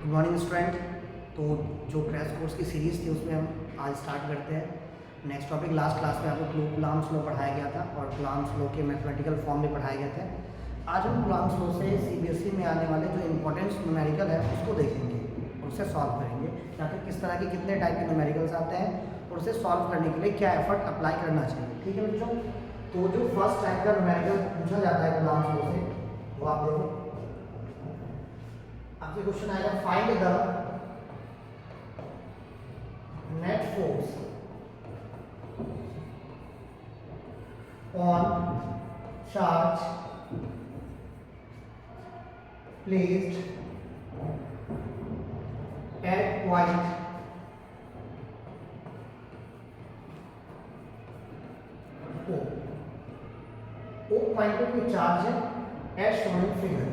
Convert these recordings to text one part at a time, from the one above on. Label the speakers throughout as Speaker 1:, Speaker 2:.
Speaker 1: Good morning student. तो जो crash course की सीरीज़ थी उसमें हम आज स्टार्ट करते हैं नेक्स्ट टॉपिक। लास्ट क्लास में आपको कूलॉम्स लॉ पढ़ाया गया था और कूलॉम्स लॉ के मैथमेटिकल फॉर्म भी पढ़ाए गए थे। आज हम कूलॉम्स लॉ से सीबीएसई में आने वाले जो इंपॉर्टेंट न्यूमेरिकल है उसको देखेंगे और उसे सॉल्व करेंगे, या फिर किस तरह के कितने टाइप के न्यूमेरिकल्स आते हैं और उसे सॉल्व करने के लिए क्या एफर्ट अप्लाई करना चाहिए। ठीक है बच्चों, तो जो फर्स्ट टाइप का न्यूमेरिकल पूछा जाता है कूलॉम्स लॉ से वो आप देखो। आपसे क्वेश्चन आएगा, find the net force on charge placed at point O point पे कोई चार्ज है as shown in figure,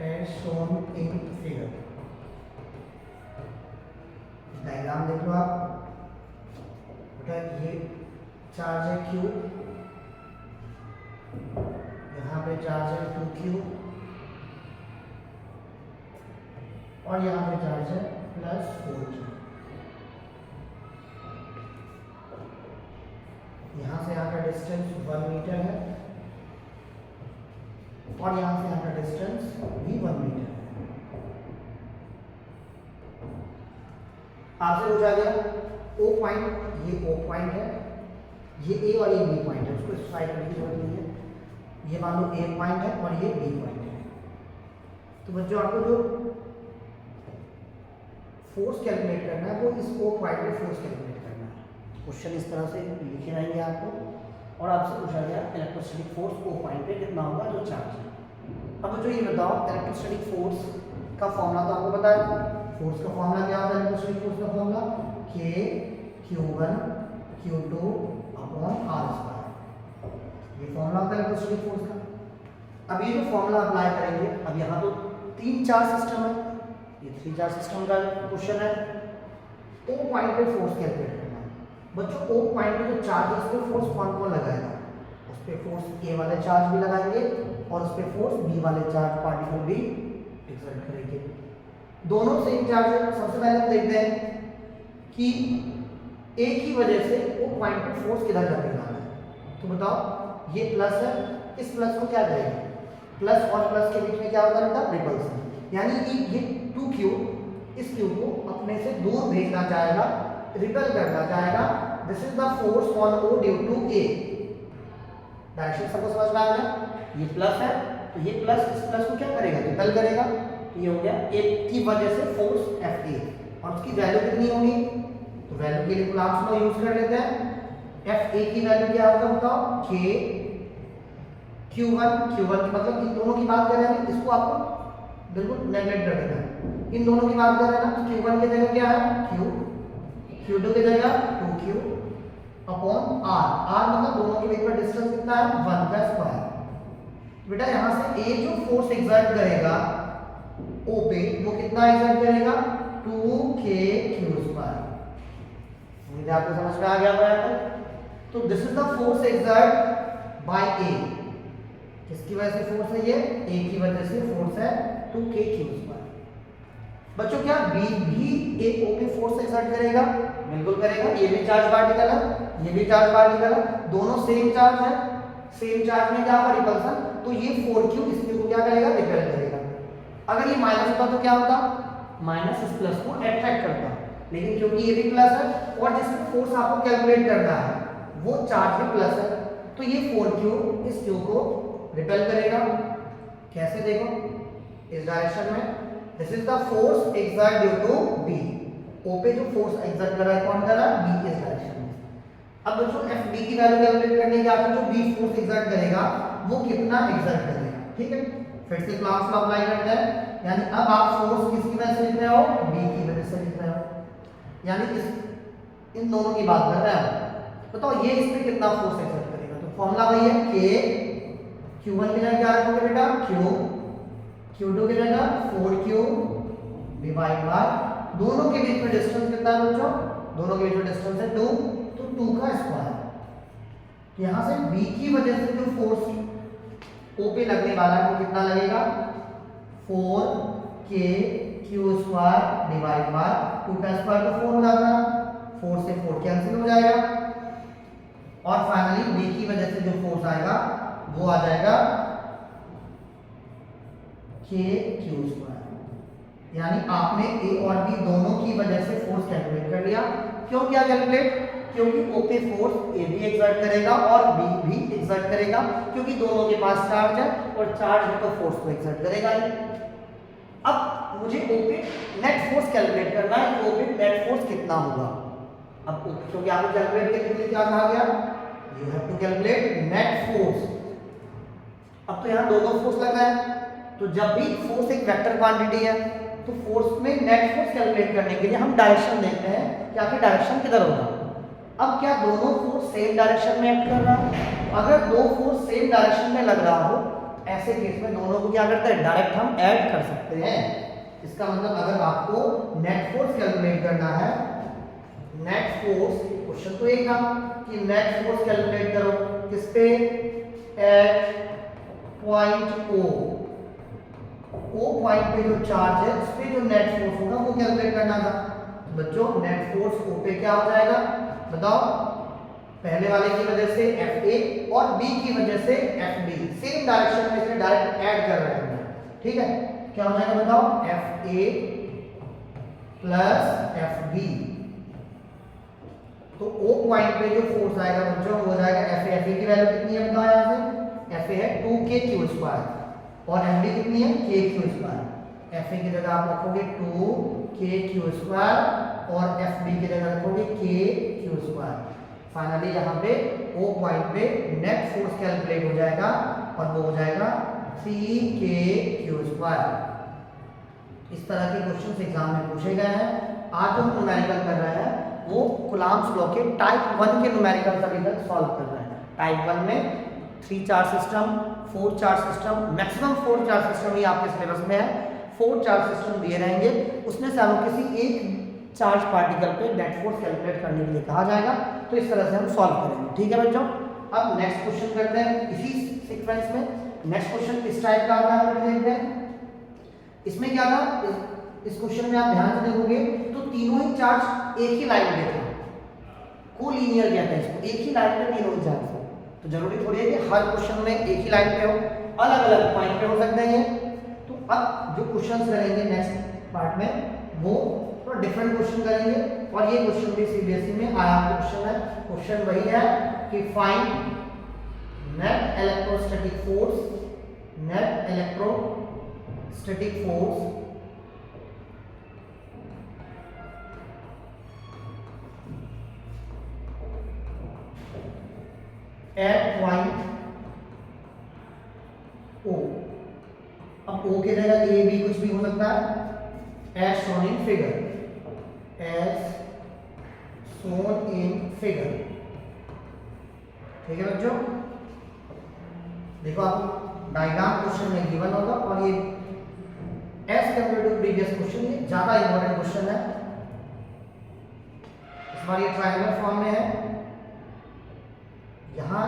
Speaker 1: as shown in figure. Diagram देख लो आप बेटा, ये चार्ज है Q, यहाँ पे चार्ज है 2Q और यहाँ पे चार्ज है +4Q। यहाँ से यहाँ का डिस्टेंस 1 मीटर है और यहाँ से यहाँ का डिस्टेंस भी 1 मीटर है। आपसे पूछा गया O पॉइंट, ये O पॉइंट है, ये A और ये B पॉइंट है, उसको स्ट्राइक करने की जरूरत नहीं है। ये मान लो A पॉइंट है और ये B पॉइंट है। तो बच्चों आपको जो फोर्स कैलकुलेट करना है वो इस O पॉइंट पे फोर्स कैलकुलेट करना है। क्वेश्चन इस तरह से लिखे रहेंगे आपको और आपसे पूछा गया इलेक्ट्रोस्टैटिक फोर्स O पॉइंट पे कितना होगा जो चार्ज है। अब जो ये बताओ, इलेक्ट्रोस्टैटिक फोर्स का फॉर्मूला तो आपको पता है। फोर्स का फॉर्मूला क्या होता है? इलेक्ट्रोस्टैटिक फोर्स का formula K Q1 Q2 upon r²। ये फॉर्मूला होता है इलेक्ट्रोस्टैटिक फोर्स का। अब ये जो फॉर्मूला अप्लाई करेंगे, अब यहाँ तो 3 चार्ज सिस्टम है, ये 3 चार्ज सिस्टम का क्वेश्चन है। O पॉइंट पे फोर्स कैलकुलेट करना है बच्चों। O पॉइंट पे जो चार्ज है उस पर फोर्स कौन कौन लगाएगा? उस पर फोर्स A वाले चार्ज भी लगाएंगे और उस पर फोर्स B वाले चार्ज पार्टिकल भी एक्सर्ट करेंगे। दोनों सेम चार्ज है। सबसे पहले हम देखते हैं कि A की वजह से O पॉइंट पे फोर्स किधर लगेगा। तो बताओ, ये प्लस है, इस प्लस को क्या करेगा? प्लस और प्लस के बीच में क्या होता है? रिपल्सन। यानी कि ये 2Q इस Q को अपने से दूर भेजना चाहेगा, रिपेल करना चाहेगा। This is the force on O due to A। Direction सबको समझ में आ गया? ये प्लस है तो ये प्लस इस प्लस को क्या करेगा? रिपेल करेगा। तो ये हो गया A की वजह से फोर्स Fa और उसकी वैल्यू कितनी होगी? तो वैल्यू के लिए कूलॉम्स लॉ यूज कर लेते हैं। Fa की वैल्यू क्या होगा बताओ? K Q1 Q1 मतलब इन दोनों की बात कर रहे हैं, इसको आपको बिल्कुल नेगलेक्ट कर देना है। इन दोनों की बात कर रहे हैं ना, तो Q1 की जगह क्या है? Q, Q2 की जगह 2Q अपॉन R। R मतलब दोनों के बीच में डिस्टेंस कितना है? 1 का स्क्वायर। बेटा यहाँ से A जो फोर्स एक्सर्ट करेगा O पे, वो कितना एक्सर्ट करेगा? 2KQ²। मुझे आपको समझ में आ गया बराबर? तो this is the force exert by A। किसकी वजह से फोर्स है ये? A की वजह से फोर्स है 2KQ²। बच्चों क्या B भी A O पे फोर्स एक्सर्ट करेगा? बिल्कुल करेगा। ये भी चार्ज पार्टिकल है, ये भी चार्ज पार्टिकल है, दोनों सेम चार्ज है। सेम चार्ज में क्या होगा? रिपल्सन। तो ये 4Q इस Q को क्या करेगा? रिपेल करेगा। अगर ये माइनस होता तो क्या होता? माइनस इस प्लस को अट्रैक्ट करता। लेकिन क्योंकि ये भी प्लस है और जिसमें फोर्स आपको कैलकुलेट करना है वो चार्ज भी प्लस है, तो ये 4Q इस Q को रिपेल करेगा। कैसे देखो, इस डायरेक्शन में। This is the force exert due to B। O पे जो फोर्स एक्सर्ट कर रहा है, कौन कर रहा है? B इस डायरेक्शन में। अब बच्चों FB की वैल्यू कैलकुलेट करने के बाद जो B फोर्स एक्सर्ट करेगा वो कितना एक्सर्ट करेगा। ठीक है, फिर से क्लास में अप्लाई करते हैं। यानी अब आप फोर्स किसकी वजह से लिख रहे हो? B की वजह से लिख रहे हो। यानी इन दोनों की बात कर रहे हैं। बताओ ये इस पे कितना फोर्स एक्सर्ट करेगा? तो फॉर्मूला वही है K Q1 की जगह क्या रखोगे बेटा? Q, Q2 की जगह 4Q डिवाइड बाय दोनों के बीच में डिस्टेंस कितना है बच्चों? दोनों के बीच में डिस्टेंस है 2, तो 2 का स्क्वायर। यहाँ से B की वजह से जो फोर्स O पे लगने वाला है वो कितना लगेगा? 4 के क्यू स्क्वायर डिवाइड बाय 2 का स्क्वायर तो 4 हो जाता है, 4 से 4 कैंसिल हो जाएगा और फाइनली बी की वजह से जो फोर्स आएगा वो आ जाएगा के क्यू स्क्वायर। यानी आपने ए और बी दोनों की वजह से फोर्स कैलकुलेट कर लिया। क्यों किया कैलकुलेट? क्योंकि ओ पे फोर्स ए भी एक्सर्ट करेगा और बी भी एक्सर्ट करेगा, क्योंकि दोनों के पास चार्ज है और चार्ज है तो फोर्स तो एक्सर्ट करेगा ही। अब मुझे ओ पे नेट फोर्स कैलकुलेट करना है कि ओ पे नेट फोर्स कितना होगा। अब क्योंकि आपको कैलकुलेट करने के लिए क्या कहा गया, you have to calculate net force. अब तो यहाँ दोनों फोर्स लगा है, तो जब भी फोर्स एक वेक्टर क्वांटिटी है तो फोर्स में नेट फोर्स कैलकुलेट करने के लिए हम डायरेक्शन देखते हैं कि आपकी डायरेक्शन किधर होगा। अब क्या दोनों फोर्स सेम डायरेक्शन में एक्ट कर रहा है? अगर दो फोर्स सेम डायरेक्शन में लग रहा हो, ऐसे केस में दोनों को क्या करते हैं, डायरेक्ट हम ऐड कर सकते हैं। इसका मतलब अगर आपको नेट फोर्स कैलकुलेट करना है, नेट फोर्स क्वेश्चन तो एक था कि नेट फोर्स कैलकुलेट करो किस पे, एट पॉइंट ओ पॉइंट पे जो चार्ज है उस पे जो नेट फोर्स होगा वो कैलकुलेट करना था। बच्चों नेट फोर्स ओ पे क्या हो जाएगा बताओ? पहले वाले की वजह से FA और B की वजह से FB, सेम डायरेक्शन में से डायरेक्ट ऐड कर रहे हैं, ठीक है। क्या हो जाएगा बताओ? FA plus FB। तो O पॉइंट पे जो फोर्स आएगा बच्चों वो हो जाएगा FA। FA की वैल्यू कितनी है बताओ? यहाँ से FA है 2kq स्क्वायर और FB कितनी है kq स्क्वायर। FA की जगह आप रखोगे 2kq स्क्वायर और FB की जगह रखोगे kq स्क्वायर। फाइनली यहाँ पे O पॉइंट पे नेट फोर्स कैलकुलेट हो जाएगा और वो हो जाएगा 3kq स्क्वायर। इस तरह के क्वेश्चंस एग्जाम में पूछे गए हैं। आज जो हम न्यूमेरिकल कर रहे हैं वो कूलम्ब्स लॉ के टाइप 1 के न्यूमेरिकल अभी तक सॉल्व कर रहे हैं। टाइप 1 में 3 charge system, 4 charge system, maximum 4 charge system ही आपके सिलेबस में है। 4 चार्ज सिस्टम दिए रहेंगे, उसमें से हमें किसी एक चार्ज पार्टिकल पे नेट फोर्स कैलकुलेट करने के लिए कहा जाएगा। तो इस तरह से हम सॉल्व करेंगे, ठीक है बच्चों। अब नेक्स्ट क्वेश्चन करते हैं इसी सीक्वेंस में। नेक्स्ट क्वेश्चन इस टाइप का आता है, देखते हैं। इसमें क्या था, इस क्वेश्चन में आप ध्यान से देखोगे तो तीनों ही चार्ज एक ही लाइन पे थे, कोलिनियर कहते हैं इसको, एक ही लाइन पे तीनों ही चार्ज है। तो जरूरी थोड़ी है कि हर क्वेश्चन में एक ही लाइन पे हो, अलग अलग पॉइंट पे हो सकते हैं। तो अब जो क्वेश्चंस करेंगे नेक्स्ट पार्ट में वो थोड़ा डिफरेंट क्वेश्चन करेंगे और ये क्वेश्चन भी सीबीएसई में आया क्वेश्चन है। क्वेश्चन वही है कि find net electrostatic force, net electrostatic force at point O। अब O की जगह A B कुछ भी हो सकता है, as shown in figure, as shown in figure, ठीक है बच्चों। देखो आप डायग्राम क्वेश्चन में गिवन होगा और ये as compare to previous question ये ज्यादा इंपॉर्टेंट क्वेश्चन है। इस बार ये ट्रायंगुलर फॉर्म में है, यहाँ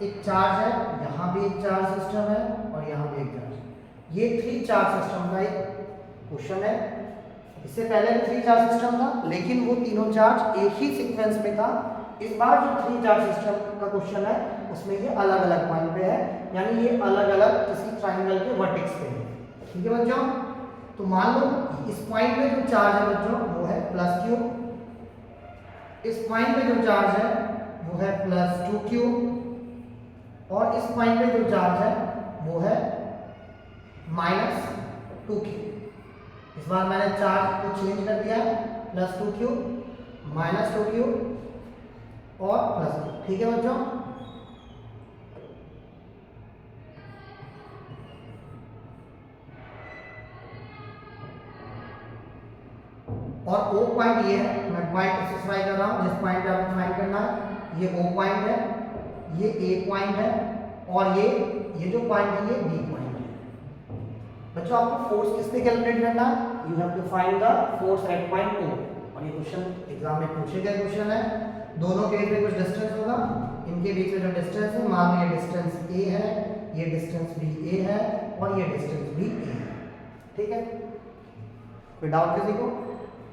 Speaker 1: एक चार्ज है, यहाँ भी एक चार्ज सिस्टम है और यहाँ भी एक चार्ज। ये 3 चार्ज सिस्टम का एक क्वेश्चन है। इससे पहले भी 3 चार्ज सिस्टम था लेकिन वो तीनों चार्ज एक ही सीक्वेंस में था। इस बार जो 3 चार्ज सिस्टम का क्वेश्चन है उसमें ये अलग अलग पॉइंट पे है, यानी ये अलग अलग किसी ट्राइंगल के वर्टेक्स पे है, ठीक है बच्चों। तो मान लो इस पॉइंट पे जो चार्ज है बच्चों वो है +q, इस पॉइंट पे जो चार्ज है वो है +2q और इस पॉइंट पे जो चार्ज है वो है -2q। इस बार मैंने चार्ज को चेंज कर दिया +2q, -2q और +2, ठीक है बच्चों। और O पॉइंट ये है, मैं पॉइंट स्पेसिफाई कर रहा हूँ जिस पॉइंट पे आपको फाइंड करना है। ये O पॉइंट है, ये A पॉइंट है और ये जो पॉइंट है ये B पॉइंट है। बच्चों आपको फोर्स किस पे कैलकुलेट करना है, you have to find the force at point O। और ये क्वेश्चन एग्जाम में पूछे गए क्वेश्चन है। दोनों के बीच में कुछ डिस्टेंस होगा, इनके बीच में जो डिस्टेंस है मान लो ये डिस्टेंस A है, ये डिस्टेंस भी A है और ये डिस्टेंस भी A है। ठीक है, कोई डाउट किसी को?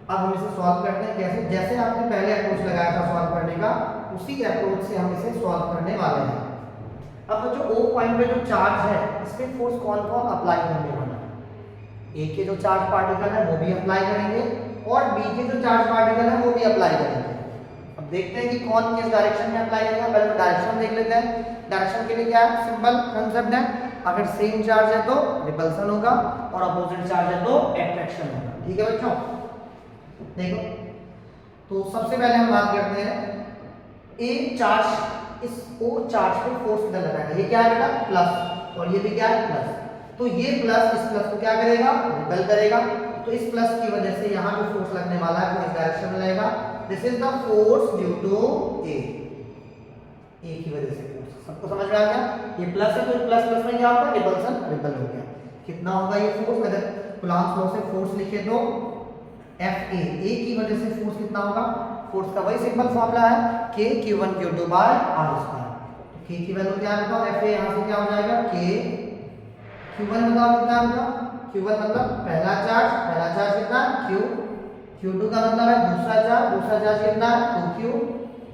Speaker 1: अब हम इसे सॉल्व करते हैं कैसे, जैसे आपने पहले अप्रोच लगाया था सॉल्व करने का, उसी अप्रोच से हम इसे सॉल्व करने वाले हैं। अब जो O पॉइंट पे जो चार्ज है इस पे फोर्स कौन कौन अप्लाई करने वाला है? A के जो चार्ज पार्टिकल है वो भी अप्लाई करेंगे और B के जो चार्ज पार्टिकल है वो भी अप्लाई करेंगे। अब देखते हैं कि कौन किस डायरेक्शन में अप्लाई करेगा। पहले तो डायरेक्शन देख लेते हैं। डायरेक्शन के लिए क्या है, सिंपल कंसेप्ट है, अगर सेम चार्ज है तो रिपल्सन होगा और अपोजिट चार्ज है तो अट्रैक्शन होगा। ठीक है बच्चों, देखो तो सबसे पहले हम बात करते हैं A चार्ज इस O चार्ज पे फोर्स कितना लगाएगा। ये क्या है बेटा, प्लस, और ये भी क्या है, प्लस। तो ये प्लस इस प्लस को क्या करेगा, रिपेल करेगा। तो इस प्लस की वजह से यहाँ जो फोर्स लगने वाला है वो इस डायरेक्शन में लगेगा। This is the force due to A की वजह से फोर्स। सबको समझ में आ गया? ये प्लस है तो प्लस प्लस में क्या होगा, रिपल्सन, रिपेल हो गया। कितना होगा ये फोर्स, अगर कूलॉम्स लॉ से फोर्स लिखे तो Fa, A की वजह से फोर्स कितना होगा, फोर्स का वही सिंपल फॉर्मूला है K Q1 Q2 by R²। तो K की वैल्यू क्या है बताओ, Fa यहाँ से क्या हो जाएगा, K Q1 बताओ कितना होगा, Q1 मतलब पहला चार्ज कितना, Q, Q2 का मतलब है दूसरा चार्ज कितना है, 2Q,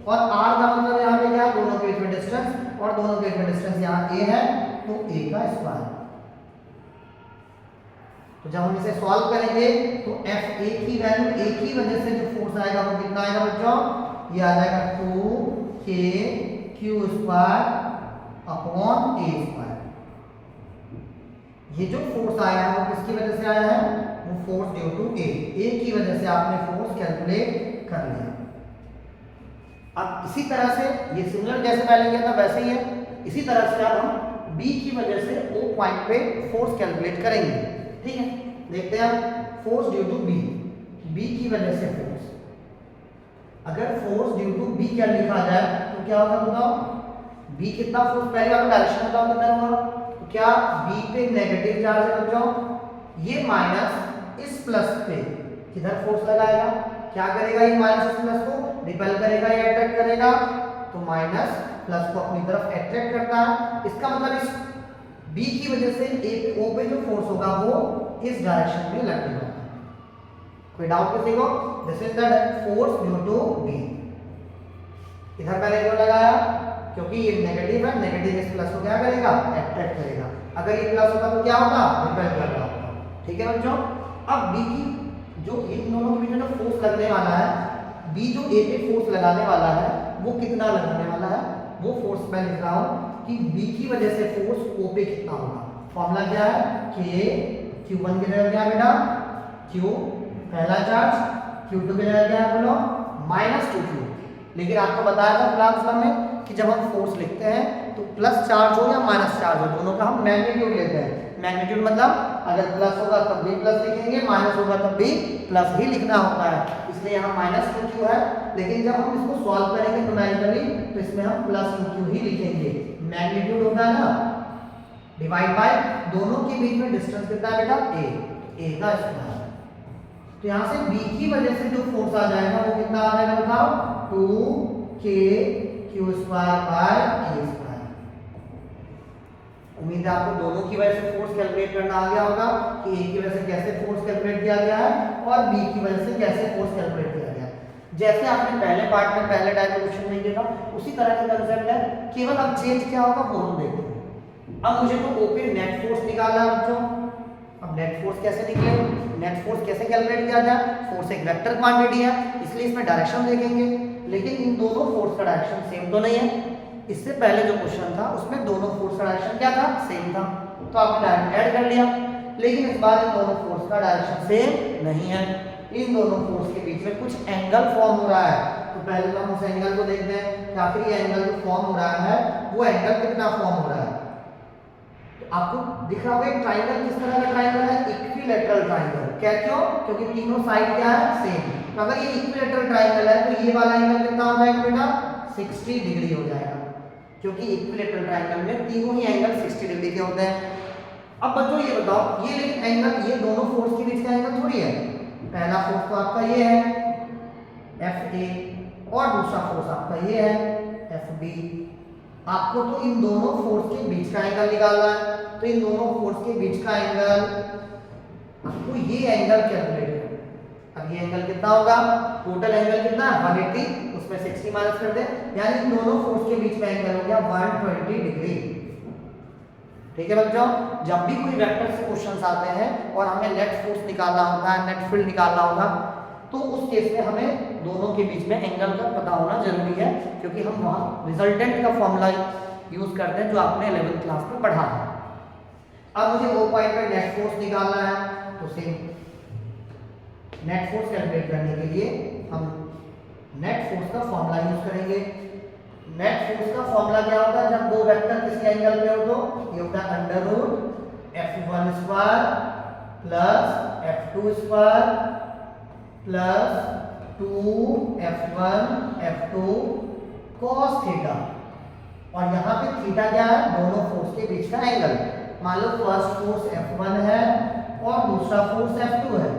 Speaker 1: और R का मतलब यहाँ पे क्या है, दोनों के बीच में डिस्टेंस, और दोनों के बीच में डिस्टेंस यहाँ A है तो A का स्क्वायर। तो जब हम इसे सॉल्व करेंगे तो Fa की वैल्यू A की वजह से जो फोर्स आएगा वो कितना आएगा बच्चों, ये आ जाएगा 2KQ² अपॉन A²। ये जो फोर्स आया है वो किसकी वजह से आया है, वो फोर्स ड्यू टू A की वजह से आपने फोर्स कैलकुलेट कर लिया। अब इसी तरह से ये सिमिलर जैसे पहले किया था वैसे ही है, इसी तरह से अब हम B की वजह से O पॉइंट पे फोर्स कैलकुलेट करेंगे। ठीक है, देखते हैं फोर्स ड्यू टू B की वजह से फोर्स। अगर फोर्स ड्यू टू B क्या लिखा जाए तो क्या होगा बताओ, B कितना फोर्स, पहले आपको डायरेक्शन बताओ कितना होगा। तो क्या B पे नेगेटिव चार्ज है बच्चों, ये माइनस इस प्लस पे किधर फोर्स लगाएगा, क्या करेगा, ये माइनस इस प्लस को रिपेल करेगा या अट्रैक्ट करेगा, तो माइनस प्लस को अपनी तरफ अट्रैक्ट करता है। इसका मतलब इस B की वजह से O पे जो फोर्स होगा वो इस डायरेक्शन में लगने वाला है। कोई डाउट किसी को? This is the force due to B। इधर पहले क्यों लगाया, क्योंकि ये नेगेटिव है, नेगेटिव इस प्लस को क्या करेगा, अट्रैक्ट करेगा। अगर ये प्लस होता तो क्या होता, रिपेल कर रहा होता। ठीक है बच्चों, अब B की जो इन दोनों के बीच में जो फोर्स लगने वाला है, B जो A पे फोर्स लगाने वाला है वो कितना लगाने वाला है, वो फोर्स मैं लिख रहा हूं कि B की वजह से फोर्स O पे कितना होगा। फॉर्मूला क्या है, K Q1 की जगह क्या है बेटा, Q पहला चार्ज, Q2 की जगह क्या है बोलो, -2Q। लेकिन आपको बताया था क्लास में कि जब हम फोर्स लिखते हैं तो प्लस चार्ज हो या माइनस चार्ज हो, दोनों का हम मैग्नीट्यूड लेते हैं। मैग्नीट्यूड मतलब अगर प्लस होगा तब भी प्लस लिखेंगे, माइनस होगा तब भी प्लस ही लिखना होता है, इसलिए यहाँ -2Q है। लेकिन जब हम इसको सॉल्व करेंगे न्यूमेरिकली तो इसमें हम +2Q ही लिखेंगे। मैग्नीट्यूड होता है ना डिवाइड बाय दोनों के बीच में डिस्टेंस कितना है बेटा, A का स्क्वायर। तो यहाँ से B की वजह से जो फोर्स आ जाएगा वो कितना आ जाएगा बताओ, 2KQ² बाय A²। उम्मीद है आपको दोनों की वजह से फोर्स कैलकुलेट करना आ गया होगा कि A की वजह से कैसे फोर्स कैलकुलेट किया गया है और B की वजह से कैसे फोर्स कैलकुलेट किया गया है। जैसे आपने पहले पार्ट में पहले टाइप का क्वेश्चन नहीं देखा उसी तरह का कंसेप्ट है, केवल अब चेंज क्या होगा वो हम देखते हैं। अब मुझे तो O पे नेट फोर्स निकालना है बच्चों। अब नेट फोर्स कैसे निकले, नेट फोर्स कैसे कैलकुलेट किया जाए, फोर्स एक वेक्टर क्वांटिटी है इसलिए इसमें डायरेक्शन देखेंगे, लेकिन इन दोनों फोर्स का डायरेक्शन सेम तो नहीं है। इससे पहले जो क्वेश्चन था उसमें दोनों फोर्स का डायरेक्शन क्या था, सेम था, तो आपने डायरेक्ट ऐड कर लिया। लेकिन इस बार इन दोनों फोर्स का डायरेक्शन सेम नहीं है, इन दोनों फोर्स के बीच में कुछ एंगल फॉर्म हो रहा है। तो पहले तो हम उस एंगल को देखते हैं कि आखिर ये एंगल जो फॉर्म हो रहा है वो एंगल कितना फॉर्म हो रहा है। तो आपको दिख रहा होगा एक ट्राइंगल, किस तरह का ट्राइंगल है, इक्विलैटरल ट्राइंगल। क्या क्यों, क्योंकि तीनों साइड क्या है, सेम। तो अगर ये इक्विलैटरल ट्राइंगल है तो ये वाला एंगल कितना हो जाएगा बेटा, 60 डिग्री हो जाएगा, क्योंकि इक्विलैटरल ट्रायंगल में तीनों ही एंगल 60 डिग्री के होते हैं। अब बच्चों ये बताओ, ये लेकिन एंगल, ये दोनों फोर्स के बीच का एंगल थोड़ी है। पहला फोर्स तो आपका ये है FA और दूसरा फोर्स आपका ये है FB। आपको तो इन दोनों फोर्स के बीच का एंगल निकालना है, तो इन दोनों फोर्स के बीच का एंगल आपको ये एंगल कैलकुलेट करना है। अब ये एंगल कितना होगा, टोटल एंगल कितना है 180, उसमें 60 माइनस कर दे, यानी इन दोनों फोर्स के बीच में एंगल हो गया 120 डिग्री। ठीक है बच्चों, जब भी कोई वेक्टर से क्वेश्चंस आते हैं और हमें नेट फोर्स निकालना होता है, नेट फील्ड निकालना होगा, तो उस केस में हमें दोनों के बीच में एंगल का पता होना जरूरी है, क्योंकि हम वहां रिजल्टेंट का फॉर्मूला यूज करते हैं जो आपने 11th क्लास में पढ़ा है। अब मुझे वो पॉइंट पे नेट फोर्स निकालना है, तो सेम नेट फोर्स कैलकुलेट करने के लिए हम नेट फोर्स का फॉर्मूला यूज करेंगे। नेट फोर्स का फॉर्मूला क्या होता है, जब दो वेक्टर किसी एंगल पे हो तो ये होता है under root f1 square plus f2 square plus 2f1 f2 cos theta. और यहाँ पे थीटा क्या है, दोनों फोर्स के बीच का एंगल। मान लो फर्स्ट फोर्स f1 है और दूसरा फोर्स f2 है,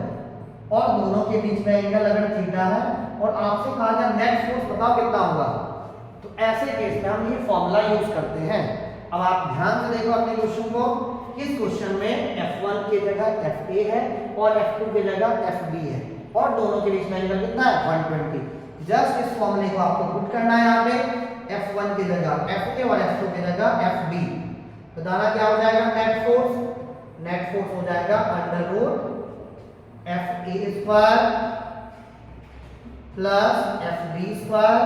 Speaker 1: और दोनों के बीच में एंगल अगर थीटा है, और आपसे कहा जाए नेट फोर्स बताओ कितना होगा, तो ऐसे केस में हम ये फॉर्मूला यूज करते हैं। अब आप ध्यान से देखो अपने क्वेश्चन को, इस क्वेश्चन में f1 की जगह fa है और f2 की जगह fb है, और दोनों के बीच में एंगल कितना है 120। जस्ट इस फॉर्मूले को आपको पुट करना है यहाँ पे, f1 की जगह fa और f2 की जगह fb। तो दाना क्या हो जाएगा, नेट फोर्स हो जाएगा under root fa square plus fb square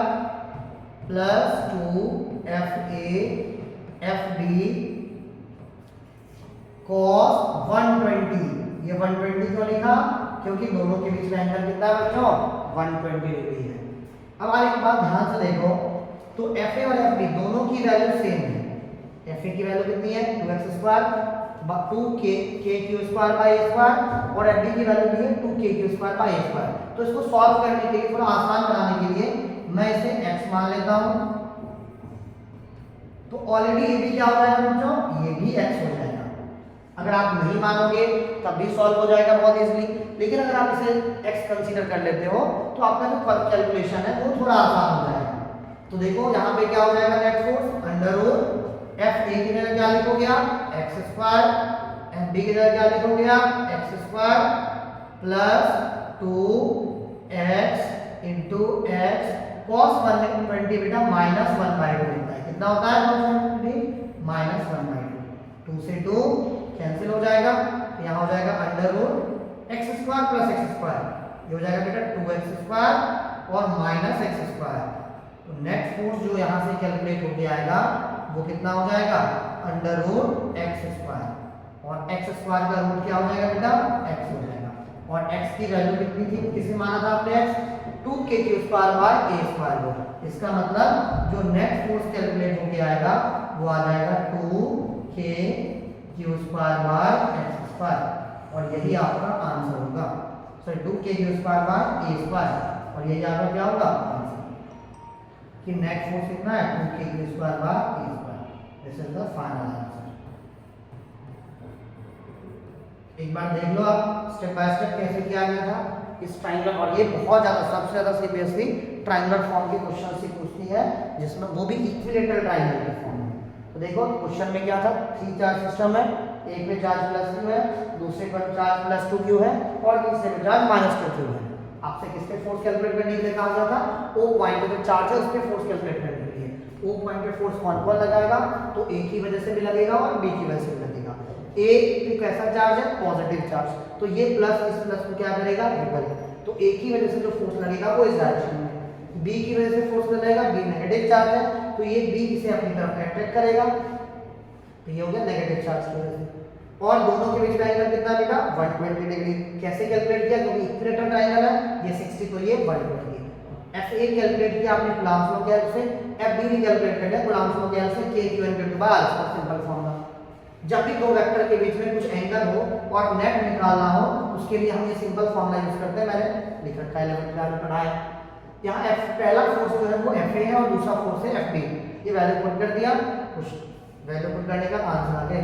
Speaker 1: plus 2fa fb cos 120। ये 120 क्यों लिखा, क्योंकि दोनों के बीच में एंगल कितना है बच्चों 120 डिग्री है। अब आप एक बात ध्यान से देखो, तो fa और fb दोनों की वैल्यू सेम है। fa की वैल्यू कितनी है 2x square 2k square by a square, और fb की वैल्यू भी है 2k square by a square. तो इसको सॉल्व करने के लिए, थोड़ा आसान बनाने के लिए मैं इसे x मान लेता हूं, तो ऑलरेडी ये भी क्या हो जाएगा बच्चों, ये भी x हो जाएगा। अगर आप नहीं मानोगे तब भी सॉल्व हो जाएगा बहुत इजीली, लेकिन अगर आप इसे x कंसीडर कर लेते हो तो आपका जो कैलकुलेशन है वो थोड़ा आसान हो जाएगा। तो देखो यहाँ पे क्या हो जाएगा, net force under root fa की जगह क्या लिखोगे आप x स्क्वायर, fb की जगह क्या लिखोगे आप x square plus 2x into x cos 120 बेटा माइनस 1/2 होता है। कितना होता है cos 120 माइनस 1/2। 2 से 2 कैंसिल हो जाएगा, तो यहाँ हो जाएगा under root x square plus x square, ये हो जाएगा बेटा 2x स्क्वायर और माइनस x स्क्वायर। तो नेट फोर्स जो यहाँ से कैलकुलेट होके आएगा वो कितना हो जाएगा अंडर रूट x स्क्वायर, और x स्क्वायर का रूट क्या हो जाएगा बेटा x हो जाएगा। और x की वैल्यू कितनी थी, किसे माना था आपने x 2k square by a square होगा। इसका मतलब जो नेट फोर्स कैलकुलेट होके आएगा वो आ जाएगा 2k square by x square, और यही आपका आंसर होगा। Sorry 2k square by a square, और यही आपका क्या होगा आंसर, कि नेट फोर्स कितना है 2k square by a square. This is the final answer. एक बार देख लो आप स्टेप बाय स्टेप कैसे किया गया था इस ट्रायंगल, और ये बहुत ज्यादा सबसे ज्यादा सीबीएसई ट्रायंगल फॉर्म के क्वेश्चन से पूछती है, जिसमें वो भी इक्विलेटरल ट्रायंगल के फॉर्म में। तो देखो क्वेश्चन में क्या था, 3 चार्ज सिस्टम है, एक पे चार्ज प्लस q है, दूसरे पर चार्ज प्लस 2q है, और तीसरे पे चार्ज माइनस 2q है। आपसे किस पे फोर्स कैलकुलेट करने के लिए कहा गया था, O पॉइंट पे चार्ज है उस पे फोर्स कैलकुलेट करने के लिए। O पॉइंट पे फोर्स कौन कौन लगाएगा, तो A की वजह से भी लगेगा और B की वजह से भी लगेगा। A पे कैसा चार्ज है पॉजिटिव चार्ज, तो ये प्लस इस प्लस को क्या करेगा रिपल, तो A की वजह से जो फोर्स लगेगा वो इस डायरेक्शन में, B की वजह से फोर्स लगेगा, B नेगेटिव चार्ज है तो ये B इसे अपनी तरफ अट्रैक्ट करेगा, तो ये हो गया नेगेटिव चार्ज की वजह से। और दोनों के बीच का एंगल कितना बेटा 120 डिग्री। कैसे कैलकुलेट किया, क्योंकि इक्विलेटरल ट्रायंगल है, ये 60 तो ये 120। FA कैलकुलेट किया आपने कूलम्ब्स लॉ के हेल्प से, FB भी कैलकुलेट कर लिया कूलम्ब्स लॉ के हेल्प से, K Q N by r का सिंपल फॉर्मूला। जब भी दो वेक्टर के बीच में कुछ एंगल हो और नेट निकालना हो उसके लिए हम ये सिंपल फॉर्मूला यूज करते हैं, मैंने लिख रखा है 11th क्लास में पढ़ाया। यहाँ पहला फोर्स जो है वो FA है और दूसरा फोर्स है FB। ये वैल्यू पुट कर दिया, कुछ वैल्यू पुट करने का आंसर आ गया।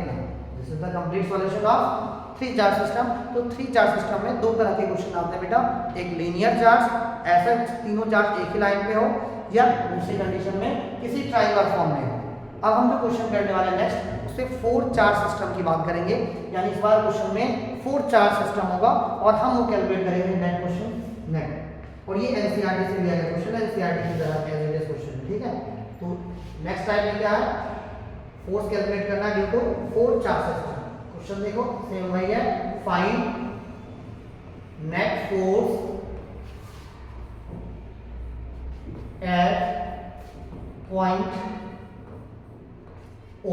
Speaker 1: This is the complete solution of 3 charge system. तो 3 चार्ज सिस्टम में दो तरह के क्वेश्चन आते हैं बेटा, एक लीनियर चार्ज, ऐसे तीनों चार्ज एक ही लाइन पे हो, या दूसरी कंडीशन में किसी ट्रायंगल फॉर्म में हो। अब हम जो क्वेश्चन करने वाले नेक्स्ट उससे 4 चार्ज सिस्टम की बात करेंगे, यानी इस बार क्वेश्चन में फोर्स चार्ज सिस्टम होगा और हम वो कैलकुलेट करेंगे नेट क्वेश्चन नेट। और ये एनसीईआरटी से लिया गया क्वेश्चन है, एनसीईआरटी की तरह एज इट इज क्वेश्चन, ठीक है। तो नेक्स्ट टाइप में क्या है, फोर्स कैलकुलेट करना due to force charge system. Question देखो सेम वही है, find net force at point O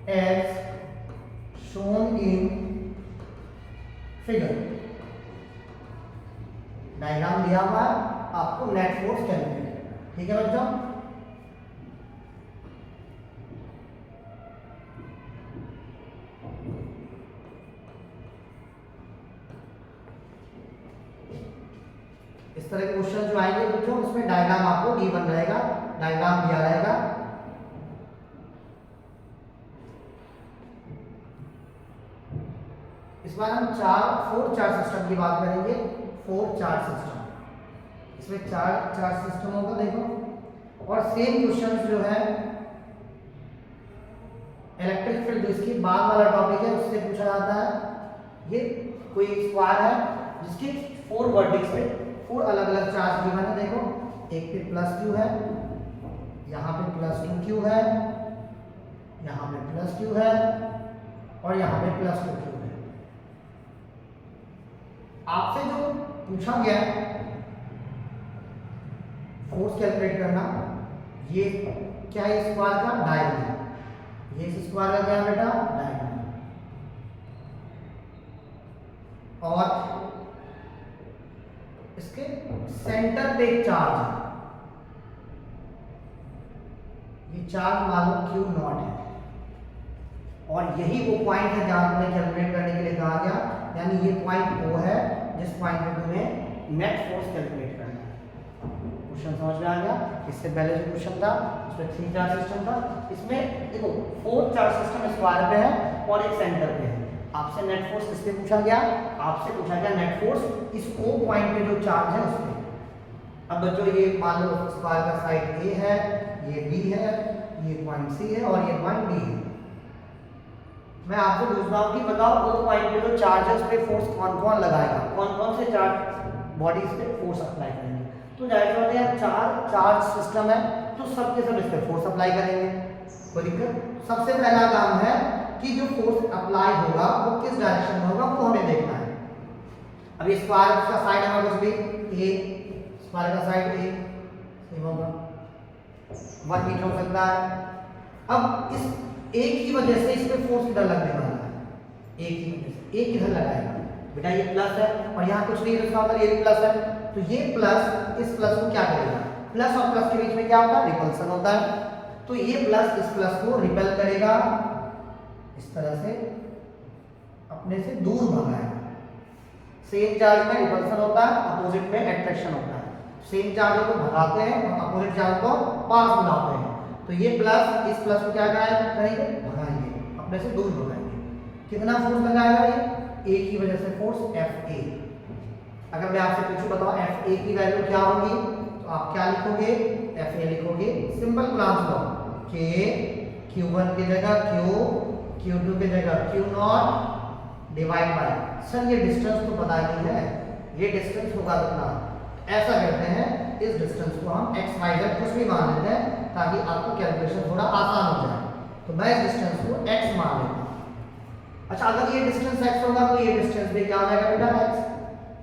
Speaker 1: as shown in figure। Diagram दिया हुआ है, आपको नेट फोर्स कैलकुलेट करना है, ठीक है बच्चों। इस तरह के क्वेश्चन जो आएंगे बच्चों, इसमें डायग्राम आपको गिवन रहेगा, डायग्राम दिया रहेगा। इस बार हम फोर चार्ज सिस्टम की बात करेंगे। फोर चार्ज सिस्टम, इसमें चार्ज सिस्टम होगा देखो। और सेम क्वेश्चन जो है इलेक्ट्रिक फील्ड, इसकी बाद वाला टॉपिक है, उससे पूछा जाता है। ये कोई स्क्वायर है जिसके फोर वर्टेक्स पे फोर अलग अलग चार्ज गिवन है। देखो एक पे प्लस क्यू है, यहाँ पे प्लस 2q है, यहाँ पे प्लस q है और यहाँ पे प्लस 2q है। आपसे जो पूछा गया फोर्स कैलकुलेट करना, ये क्या है, स्क्वायर का डायगोनल। ये इस स्क्वायर का क्या है बेटा, डायगोनल। और इसके सेंटर पे एक चार्ज है, ये चार्ज मान लो क्यू नॉट है। और यही वो पॉइंट है जहां तुम्हें कैलकुलेट करने के लिए कहा गया, यानी ये पॉइंट वो है जिस पॉइंट पे तुम्हें नेट फोर्स कैलकुलेट करना है। क्वेश्चन समझ में आ गया। इससे पहले जो क्वेश्चन था उसमें 3 चार्ज सिस्टम था, इसमें देखो 4 चार्ज सिस्टम स्क्वायर पे है और एक सेंटर पे है। आपसे नेट फोर्स किस पे पूछा गया, आपसे पूछा गया नेट फोर्स इस O पॉइंट पे जो चार्ज है उस पे। अब बच्चों ये मान लो स्क्वायर का साइड A है, ये B है, ये पॉइंट C है और ये पॉइंट D है। मैं आपसे पूछ रहा हूँ कि बताओ O पॉइंट पे जो चार्ज है उस पे फोर्स कौन कौन लगाएगा, कौन कौन से चार्ज बॉडीज पे फोर्स अप्लाई करेंगे। तो जाहिर सी बात है यार, 4 चार्ज सिस्टम है तो सबके सब इस पे फोर्स अप्लाई करेंगे, कोई दिक्कत। सबसे पहला काम है कि जो फोर्स अप्लाई होगा वो किस डायरेक्शन में होगा वो हमें देखना है। अब ये स्क्वायर का साइड हमारा कुछ भी A, स्क्वायर का साइड A सेम होगा, 1 मीटर हो सकता है। अब इस एक ही वजह से इस पे फोर्स किधर लगने वाला है, एक ही वजह से। एक किधर लगाएगा बेटा, ये प्लस है और यहाँ कुछ नहीं है, इसका मतलब ये भी प्लस है। तो ये प्लस इस प्लस को क्या करेगा, प्लस और प्लस के बीच में क्या होता है, रिपल्सन होता है। तो ये प्लस इस प्लस को रिपेल करेगा, इस तरह से अपने से दूर भगाएगा। सेम चार्ज में रिपल्सन होता है, अपोजिट में अट्रैक्शन होता है। सेम चार्ज को भगाते हैं और अपोजिट चार्ज को पास बुलाते हैं। तो ये प्लस इस प्लस को क्या करेंगे, भगाएंगे, अपने से दूर भगाएंगे। कितना फोर्स लगाएगा ये, एक ही वजह से फोर्स Fa। अगर मैं आपसे पूछूं बताओ Fa की वैल्यू क्या होगी, तो आप क्या लिखोगे, Fa लिखोगे simple plans law, K Q1 की जगह Q, Q2 की जगह Q0 डिवाइड बाय। सर ये डिस्टेंस तो पता नहीं है, ये डिस्टेंस होगा कितना। ऐसा करते हैं, इस डिस्टेंस को हम x y z कुछ भी मान लेते हैं ताकि आपको कैलकुलेशन थोड़ा आसान हो जाए। तो मैं इस डिस्टेंस को x मान लेता हूं। अच्छा, अगर ये डिस्टेंस x होगा तो ये डिस्टेंस भी क्या हो जाएगा बेटा, x।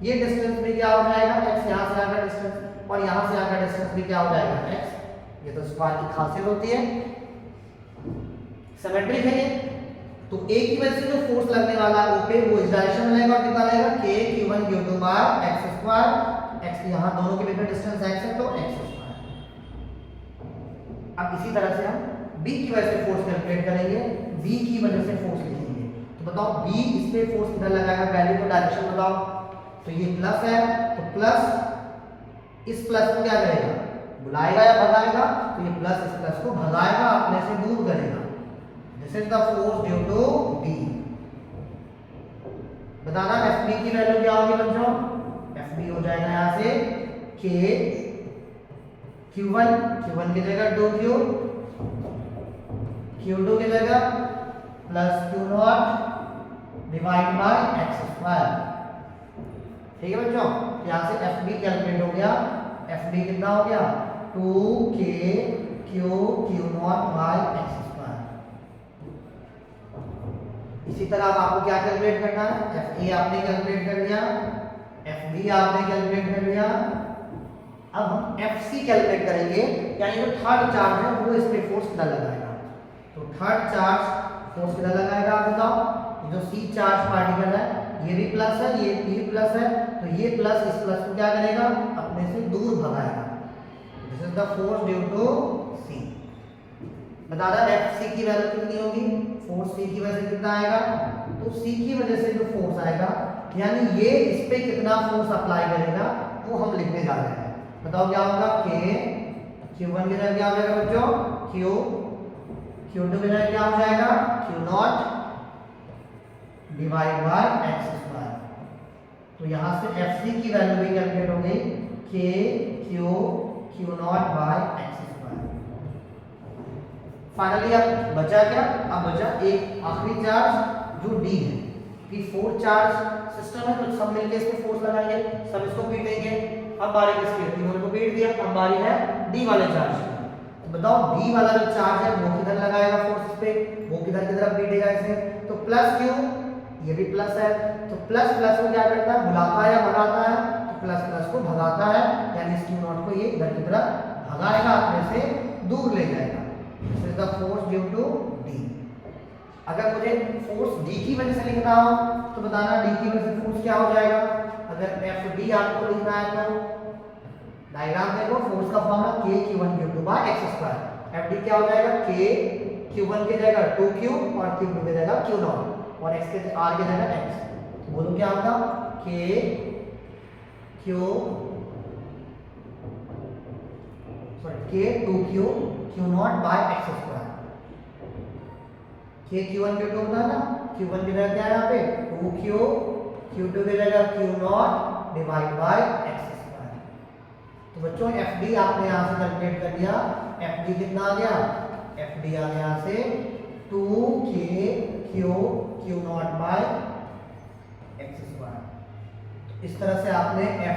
Speaker 1: ये डिस्टेंस भी क्या हो जाएगा, x। यहाँ से आकर डिस्टेंस और यहाँ से आकर डिस्टेंस भी क्या हो जाएगा, x। ये तो स्क्वायर की खासियत होती है, सिमेट्रिक है ये। तो एक ही वजह से जो फोर्स लगने वाला है पे वो इस डायरेक्शन में लगेगा, कितना लगेगा, K Q1 Q2 by x square. x यहाँ दोनों के बीच में डिस्टेंस x है तो x स्क्वायर। अब इसी तरह से हम B की वजह से फोर्स कैलकुलेट करेंगे, B की वजह से फोर्स लिखेंगे। तो बताओ B इस पे फोर्स कितना लगाएगा, वैल्यू को डायरेक्शन बताओ। तो ये प्लस है तो प्लस इस प्लस को क्या करेगा, बुलाएगा या भगाएगा। तो ये प्लस इस प्लस को भगाएगा, अपने से दूर करेगा। This is the force due to B। बताना FB की वैल्यू क्या होगी बच्चों, FB हो जाएगा यहाँ से K Q1 की जगह 2Q, Q2 की जगह plus Q0 divide by x square. ठीक है बच्चों, यहाँ से एफ बी कैलकुलेट हो गया। एफ बी कितना हो गया 2k Q Q nought by x square. इसी तरह अब आपको क्या कैलकुलेट करना है, एफ ए आपने कैलकुलेट कर लिया, एफ बी आपने कैलकुलेट कर लिया। अब हम एफ सी कैलकुलेट करेंगे, यानी जो थर्ड चार्ज है वो इस पे फोर्स कितना लगाएगा। तो थर्ड चार्ज फोर्स कितना लगाएगा आप बताओ। जो सी चार्ज पार्टिकल है ये भी प्लस है, ये भी प्लस है, तो ये प्लस इस प्लस को क्या करेगा अपने से दूर भगाएगा। This is the force due to C. बता रहा एफ सी की वैल्यू कितनी होगी, फोर्स सी की वजह से कितना आएगा, तो सी की वजह से जो फोर्स आएगा यानी ये इस पे कितना फोर्स अप्लाई करेगा वो हम लिखने जा रहे हैं। बताओ क्या होगा, के Q1 की जगह क्या हो जाएगा बच्चों, Q, Q2 की जगह क्या हो जाएगा Q not divide by x square. तो यहाँ से FC की वैल्यू भी कैलकुलेट हो गई, K Q nought by x square. Finally अब बचा क्या, अब बचा एक आखिरी चार्ज जो D है। कि 4 चार्ज सिस्टम है तो सब मिलके इस पे फोर्स लगाएंगे, सब इसको पीटेंगे। अब बारी किसकी है, तीनों को पीट दिया। अब बारी है डी वाले चार्ज की। तो बताओ डी वाला जो चार्ज है वो किधर लगाएगा फोर्स पे, वो किधर की तरफ पीटेगा इसे। तो प्लस क्यू, ये भी प्लस है, तो प्लस प्लस को क्या करता है बुलाता है या भगाता है, तो प्लस प्लस को भगाता है, यानी इस क्यू नॉट को ये इधर की तरफ भगाएगा, अपने से दूर ले जाएगा। This is the force due to D. अगर मुझे फोर्स डी की वजह से लिखना हो तो बताना डी की वजह से फोर्स क्या हो जाएगा। अगर एफ डी आपको लिखना है तो डायग्राम देखो, फोर्स का formula k q1 q2 by x square. F D क्या हो जाएगा, k q1 की जगह 2q और q2 की जगह q नॉट और x के r की जगह x। तो बोलो क्या होगा, k2q q nought by x square. k q1 q2 होता है ना, q1 की जगह क्या है यहाँ पे 2q, q2 की जगह q not divide by x square. तो बच्चों fd आपने यहाँ से कैलकुलेट कर लिया। fd कितना आ गया, fd आ गया यहाँ से 2k q nought by x square. इस तरह से आपने fa,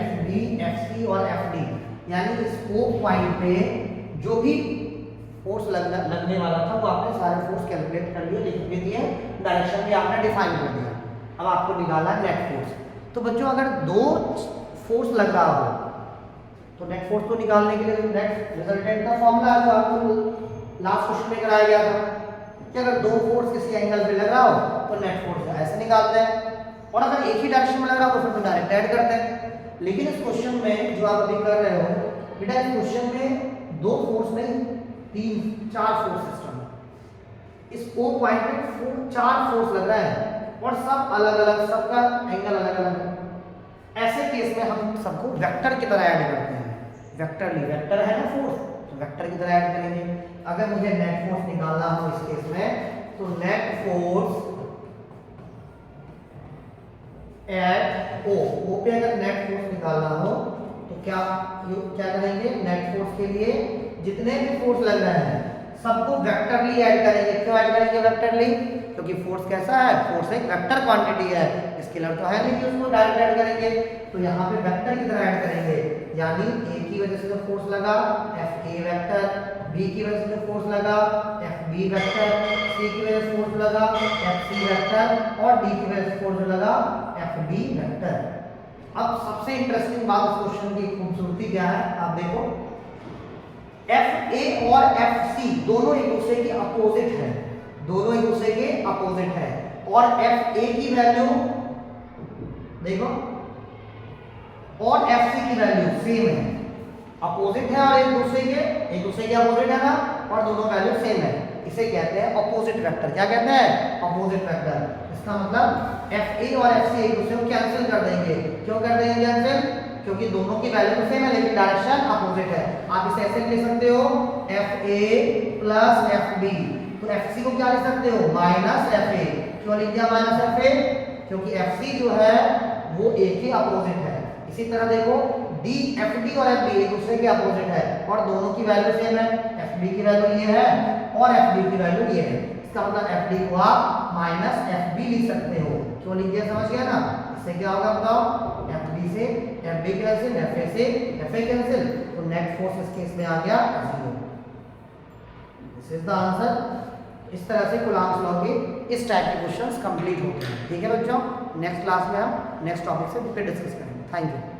Speaker 1: fb, fc और fd यानी स्कोप पॉइंट पे जो भी फोर्स लगने वाला था वो आपने सारे फोर्स कैलकुलेट कर लिए, लिख भी दिए, डायरेक्शन भी आपने डिफाइन कर दिया। अब आपको निकालना है नेट फोर्स। तो बच्चों अगर दो फोर्स लग रहा हो तो नेट फोर्स को निकालने के लिए नेट रिजल्टेंट का फॉर्मूला है जो आपको लास्ट क्वेश्चन में कराया गया था कि अगर दो फोर्स किसी एंगल पे लग रहा हो तो नेट फोर्स ऐसे निकालते हैं, और अगर एक ही डायरेक्शन में लग रहा हो तो फिर तो डायरेक्ट ऐड करते हैं। लेकिन इस क्वेश्चन में जो आप अभी कर रहे हो बेटा, इस क्वेश्चन में दो फोर्स नहीं 3-4 फोर्स सिस्टम। इस O पॉइंट पे 4 फोर्स लग रहा है और सब अलग अलग, सबका एंगल अलग अलग है। ऐसे केस में हम सबको वेक्टर की तरह ऐड करते हैं। वेक्टर है ना फोर्स, तो वेक्टर की तरह ऐड करेंगे। अगर मुझे नेट फोर्स निकालना हो इस केस में तो नेट फोर्स एट O पे अगर नेट फोर्स निकालना हो तो क्या करेंगे, नेट फोर्स के लिए जितने भी फोर्स लग रहे हैं सबको वेक्टरली ऐड करेंगे। क्यों ऐड करेंगे वेक्टरली, क्योंकि फोर्स कैसा है, फोर्स एक वेक्टर क्वांटिटी है, स्केलर तो है नहीं कि उसको डायरेक्ट ऐड करेंगे। तो यहाँ पे वेक्टर की तरह ऐड करेंगे, यानी A की वजह से जो फोर्स लगा FA वेक्टर, B की वजह से जो फोर्स लगा FB वेक्टर, C की वजह से फोर्स लगा FC वेक्टर और D की वजह से फोर्स लगा FB वेक्टर। अब सबसे इंटरेस्टिंग बात इस क्वेश्चन की खूबसूरती क्या है, आप देखो FA और FC दोनों एक दूसरे के अपोजिट है, दोनों एक दूसरे के अपोजिट है, और FA की वैल्यू देखो और FC की वैल्यू सेम है, अपोजिट है और एक दूसरे के अपोजिट है ना, और दोनों वैल्यू सेम है। इसे कहते हैं अपोजिट वेक्टर। क्या कहते हैं, अपोजिट वेक्टर। इसका मतलब FA और FC एक दूसरे को कैंसिल कर देंगे। क्यों कर देंगे कैंसिल, क्योंकि दोनों की वैल्यू सेम है लेकिन डायरेक्शन अपोजिट है। आप इसे ऐसे लिख सकते हो FA प्लस FB, तो FC को क्या लिख सकते हो माइनस FA। क्यों लिख दिया माइनस FA, क्योंकि FC जो है वो A के अपोजिट है। इसी तरह देखो FD और FB एक दूसरे के अपोजिट है और दोनों की वैल्यू सेम है। FB की वैल्यू ये है और FD की वैल्यू ये है। इसका मतलब FD को आप माइनस एफ बी लिख सकते हो। क्यों लिख दिया समझ गया ना? इससे क्या होगा बताओ? एफ बी से F B cancel, F A से एफ ए कैंसिल, तो नेट फोर्स इस केस में आ गया 0। This is the answer. इस तरह से कूलम्ब्स लॉ के इस टाइप के क्वेश्चंस कंप्लीट होते हैं। ठीक है बच्चों, नेक्स्ट क्लास में हम नेक्स्ट टॉपिक से फिर डिस्कस करेंगे। Thank you.